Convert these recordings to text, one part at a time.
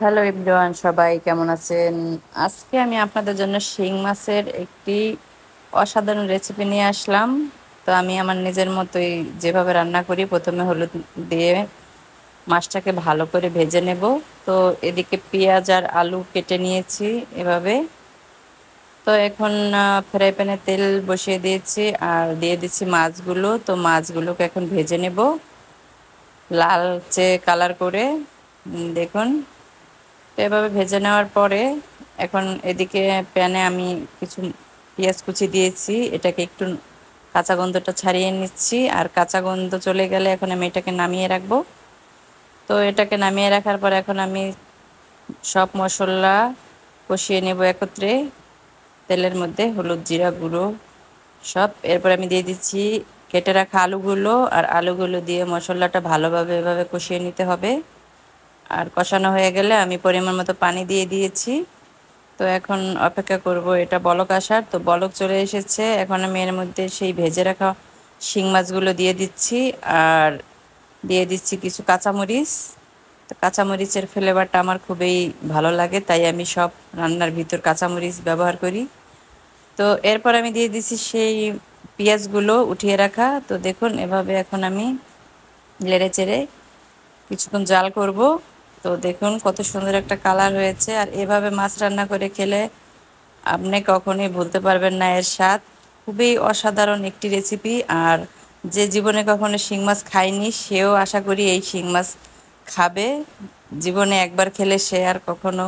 Hello everyone, সবাই কেমন আছেন? আজকে আমি আপনাদের জন্য শিং মাছের একটি অসাধারণ রেসিপি নিয়ে আসলাম। তো আমি আমার নিজের মতোই যেভাবে রান্না করি, প্রথমে হলুদ দিয়ে মাছটাকে ভালো করে ভেজে নেব। তো এদিকে পেঁয়াজ আর আলু কেটে নিয়েছি এভাবে। তো এখন ফ্রাই প্যানে তেল বসিয়ে দিয়েছি আর দিয়ে দিচ্ছি মাছগুলো। তো মাছগুলোকে এখন ভেজে নেব লালচে কালার করে। দেখুন, তো এভাবে ভেজে নেওয়ার পরে এখন এদিকে প্যানে আমি কিছু পেঁয়াজ কুচি দিয়েছি, এটাকে একটু কাঁচা গন্ধটা ছাড়িয়ে নিচ্ছি। আর কাঁচা গন্ধ চলে গেলে এখন আমি এটাকে নামিয়ে রাখবো। তো এটাকে নামিয়ে রাখার পর এখন আমি সব মশলা কষিয়ে নেব একত্রে তেলের মধ্যে, হলুদ জিরা গুঁড়ো সব। এরপর আমি দিয়ে দিচ্ছি কেটে রাখা আলুগুলো, আর আলুগুলো দিয়ে মশলাটা ভালোভাবে এভাবে কষিয়ে নিতে হবে। আর কষানো হয়ে গেলে আমি পরিমাণ মতো পানি দিয়ে দিয়েছি। তো এখন অপেক্ষা করব এটা বলক আসার। তো বলক চলে এসেছে, এখন আমি এর মধ্যে সেই ভেজে রাখা শিং মাছগুলো দিয়ে দিচ্ছি আর দিয়ে দিচ্ছি কিছু কাঁচামরিচ। তো কাঁচামরিচের ফ্লেভারটা আমার খুবই ভালো লাগে, তাই আমি সব রান্নার ভিতর কাঁচামরিচ ব্যবহার করি। তো এরপর আমি দিয়ে দিচ্ছি সেই পেঁয়াজগুলো উঠিয়ে রাখা। তো দেখুন এভাবে এখন আমি নেড়ে চেড়ে কিছুক্ষণ জাল করব। তো দেখুন কত সুন্দর একটা কালার হয়েছে। আর এভাবে মাছ রান্না করে খেলে আপনি কখনোই ভুলতে পারবেন না এর স্বাদ। খুবই অসাধারণ একটি রেসিপি। আর যে জীবনে কখনো শিং মাছ খায়নি সেও আশা করি এই শিং মাছ খাবে। জীবনে একবার খেলে সে আর কখনো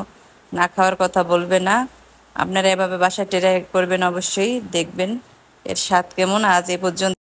না খাওয়ার কথা বলবে না। আপনারা এভাবে বাসায় ট্রাই করবেন, অবশ্যই দেখবেন এর স্বাদ কেমন। আজ এ পর্যন্ত।